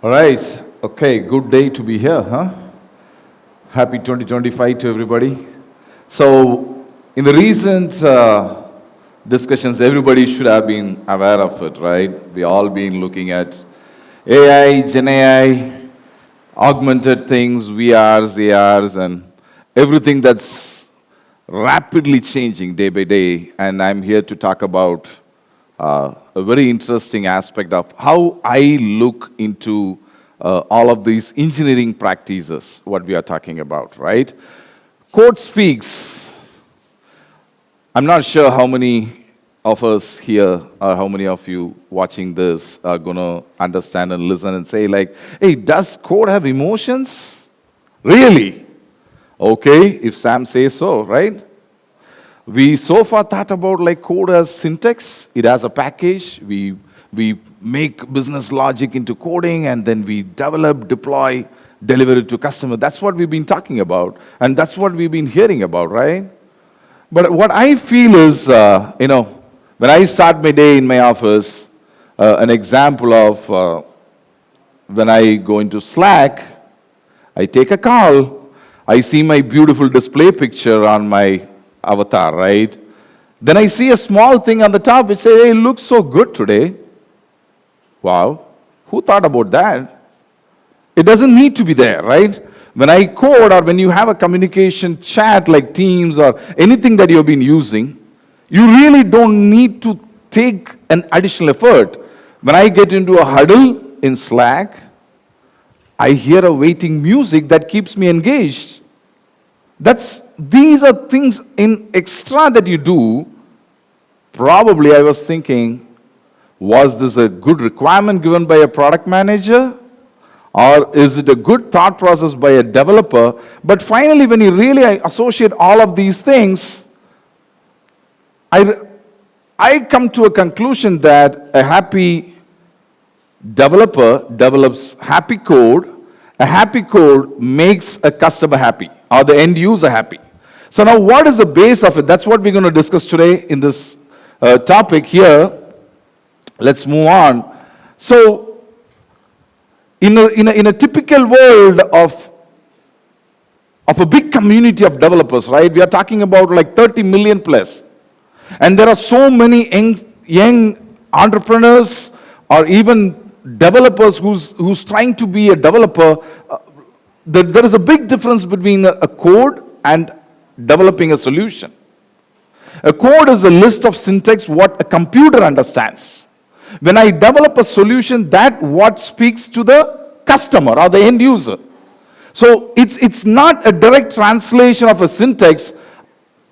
All right. Okay, good day to be here, huh? Happy 2025 to everybody. So, in the recent discussions, everybody should have been aware of it, right? We all been looking at AI, Gen AI, augmented things, VRs, ARs, and everything that's rapidly changing day by day. And I'm here to talk about a very interesting aspect of how I look into all of these engineering practices, what we are talking about, right? Code speaks. I'm not sure how many of us here or how many of you watching this are going to understand and listen and say like, hey, does code have emotions? Really? Okay, if Sam says so, right? We so far thought about like code as syntax. It has a package. We make business logic into coding, and then we develop, deploy, deliver it to customer. That's what we've been talking about, and that's what we've been hearing about, right? But what I feel is, when I start my day in my office, an example of when I go into Slack, I take a call, I see my beautiful display picture on my avatar, right? Then I see a small thing on the top which says, hey, it looks so good today. Wow, who thought about that? It doesn't need to be there, right? When I code or when you have a communication chat like Teams or anything that you've been using, you really don't need to take an additional effort. When I get into a huddle in Slack, I hear a waiting music that keeps me engaged. These are things in extra that you do. Probably I was thinking, was this a good requirement given by a product manager? Or is it a good thought process by a developer? But finally, when you really associate all of these things, I come to a conclusion that a happy developer develops happy code. A happy code makes a customer happy or the end user happy. So now what is the base of it? That's what we're going to discuss today in this topic here. Let's move on. So in a typical world of a big community of developers, right? We are talking about like 30 million plus. And there are so many young entrepreneurs or even developers who's trying to be a developer. There is a big difference between a code and developing a solution. A code is a list of syntax what a computer understands. When I develop a solution, that what speaks to the customer or the end user. So it's not a direct translation of a syntax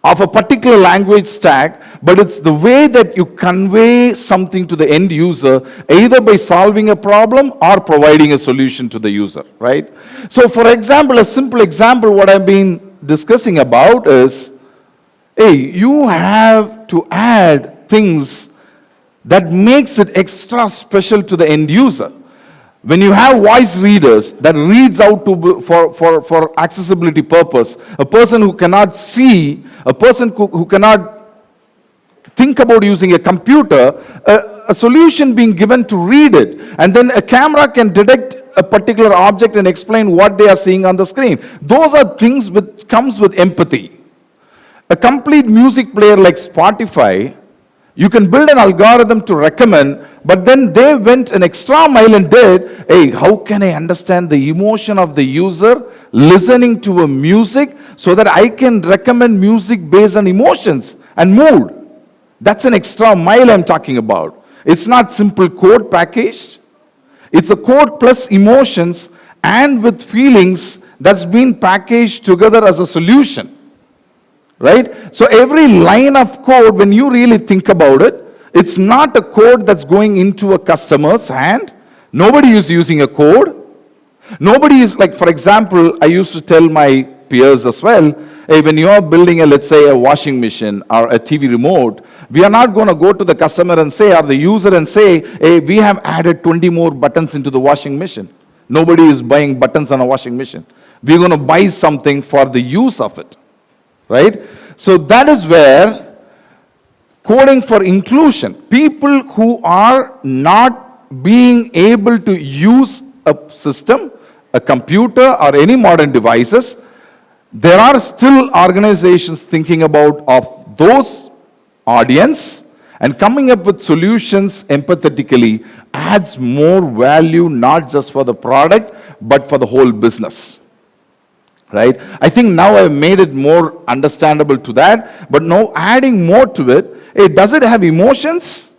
of a particular language stack, but it's the way that you convey something to the end user, either by solving a problem or providing a solution to the user, right? So for example, a simple example what I've been discussing about is, hey, you have to add things that makes it extra special to the end user. When you have voice readers that reads out for accessibility purpose, a person who cannot see, a person who cannot think about using a computer, a solution being given to read it, and then a camera can detect a particular object and explain what they are seeing on the screen. Those are things which comes with empathy. A complete music player like Spotify, you can build an algorithm to recommend, but then they went an extra mile and did, hey, how can I understand the emotion of the user listening to a music so that I can recommend music based on emotions and mood? That's an extra mile I'm talking about. It's not simple code packaged. It's a code plus emotions and with feelings that's been packaged together as a solution. Right? So every line of code, when you really think about it, it's not a code that's going into a customer's hand. Nobody is using a code. Nobody is like, for example, I used to tell my peers as well, hey, when you are building let's say a washing machine or a TV remote, we are not going to go to the customer and say, or the user and say, hey, we have added 20 more buttons into the washing machine. Nobody is buying buttons on a washing machine. We're going to buy something for the use of it. Right? So that is where coding for inclusion, people who are not being able to use a system, a computer, or any modern devices, there are still organizations thinking about of those audience and coming up with solutions empathetically adds more value not just for the product but for the whole business. Right? I think now I've made it more understandable to that, but now adding more to it, hey, does it have emotions?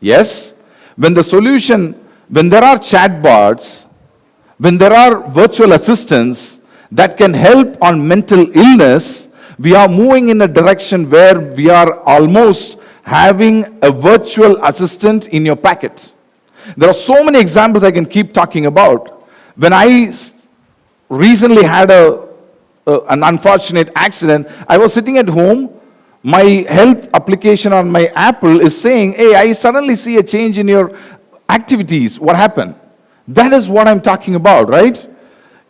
Yes. When there are chatbots, when there are virtual assistants that can help on mental illness, we are moving in a direction where we are almost having a virtual assistant in your pocket. There are so many examples I can keep talking about. When I recently had an unfortunate accident, I was sitting at home, my health application on my Apple is saying, hey, I suddenly see a change in your activities. What happened? That is what I'm talking about, right?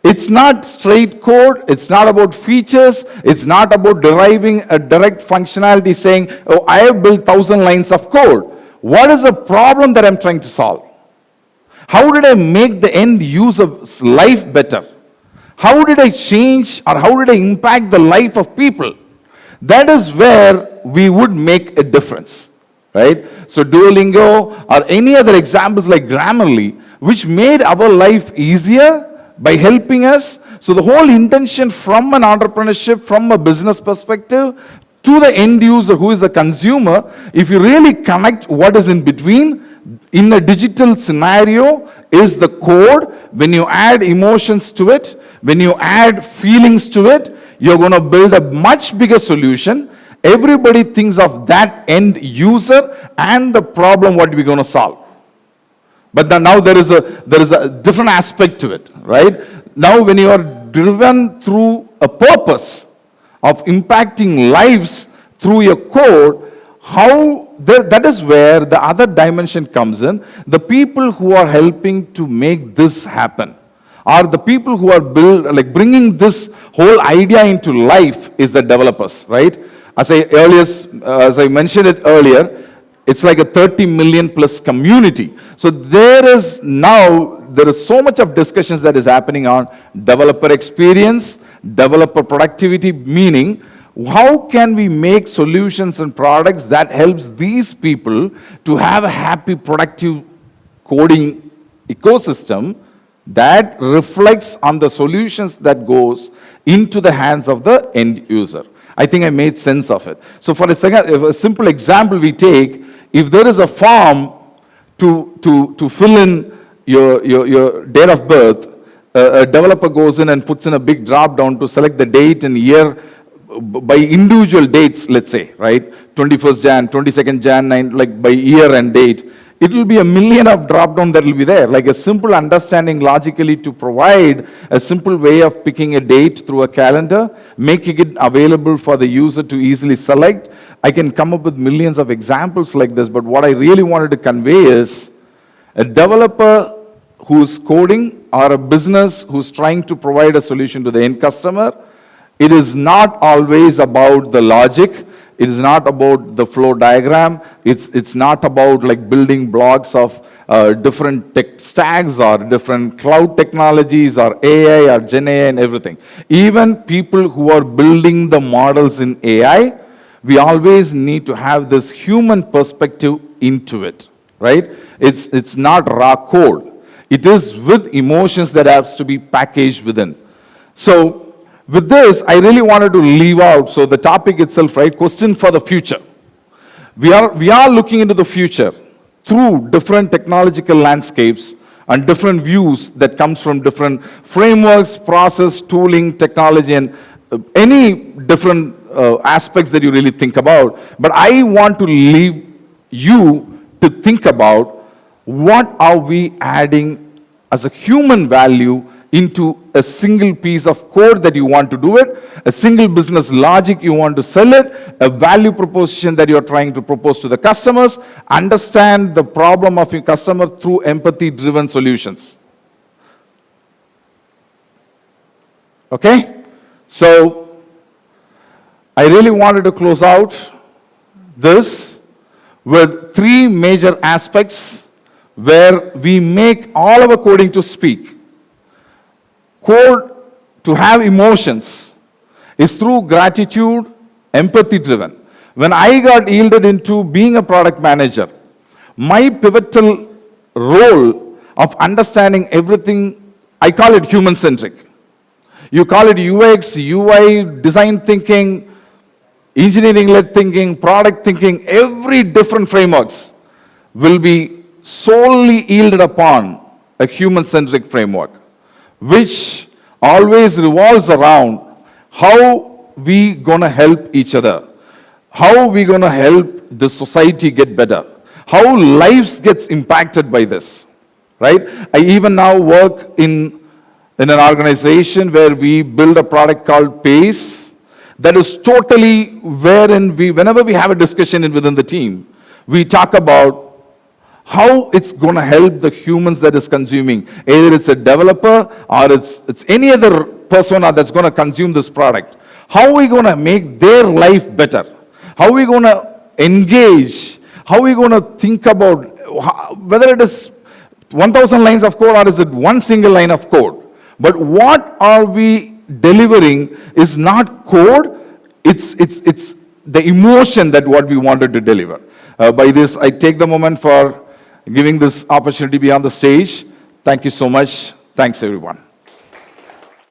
It's not straight code. It's not about features. It's not about deriving a direct functionality saying, oh, I have built 1,000 lines of code. What is the problem that I'm trying to solve? How did I make the end user's life better? How did I change or how did I impact the life of people? That is where we would make a difference, right? So Duolingo or any other examples like Grammarly, which made our life easier by helping us. So the whole intention from an entrepreneurship, from a business perspective, to the end user who is the consumer, if you really connect what is in between, in a digital scenario is the code. When you add emotions to it, when you add feelings to it, you're going to build a much bigger solution. Everybody thinks of that end user and the problem what we're going to solve. But then now there is a different aspect to it, right? Now when you are driven through a purpose of impacting lives through your code, that is where the other dimension comes in. The people who are helping to make this happen are the people who are bringing this whole idea into life is the developers, right? As I mentioned it earlier, it's like a 30 million plus community. So there is so much of discussions that is happening on developer experience, developer productivity, meaning how can we make solutions and products that helps these people to have a happy, productive coding ecosystem that reflects on the solutions that goes into the hands of the end user. I think I made sense of it. So for a simple example we take, if there is a form to fill in your date of birth, a developer goes in and puts in a big drop down to select the date and year by individual dates, let's say, right? 21st Jan, 22nd Jan, 9, like by year and date. It will be a million of drop down that will be there, like a simple understanding logically to provide a simple way of picking a date through a calendar, making it available for the user to easily select. I can come up with millions of examples like this, but what I really wanted to convey is a developer who's coding or a business who's trying to provide a solution to the end customer. It is not always about the logic. It is not about the flow diagram. It's not about like building blocks of different tech stacks or different cloud technologies or AI or Gen AI and everything. Even people who are building the models in AI, we always need to have this human perspective into it, right? It's not raw code. It is with emotions that has to be packaged within. So with this, I really wanted to leave out, so the topic itself, right, question for the future. We are looking into the future through different technological landscapes and different views that comes from different frameworks, process, tooling, technology, and any different aspects that you really think about. But I want to leave you to think about what are we adding as a human value into a single piece of code that you want to do it, a single business logic you want to sell it, a value proposition that you're trying to propose to the customers, understand the problem of your customer through empathy-driven solutions. Okay? So, I really wanted to close out this with three major aspects where we make all our coding to speak. Code to have emotions is through gratitude, empathy driven. When I got yielded into being a product manager, my pivotal role of understanding everything, I call it human-centric. You call it UX, UI, design thinking, engineering-led thinking, product thinking, every different frameworks will be solely yielded upon a human-centric framework, which always revolves around how we gonna help each other, how we gonna help the society get better, how lives gets impacted by this, right? I even now work in an organization where we build a product called Pace that is totally wherein whenever we have a discussion within the team, we talk about how it's going to help the humans that is consuming. Either it's a developer or it's any other persona that's going to consume this product. How are we going to make their life better? How are we going to engage? How are we going to think about whether it is 1,000 lines of code or is it one single line of code? But what are we delivering is not code, it's the emotion that what we wanted to deliver. By this, I take the moment for giving this opportunity to be on the stage. Thank you so much. Thanks, everyone.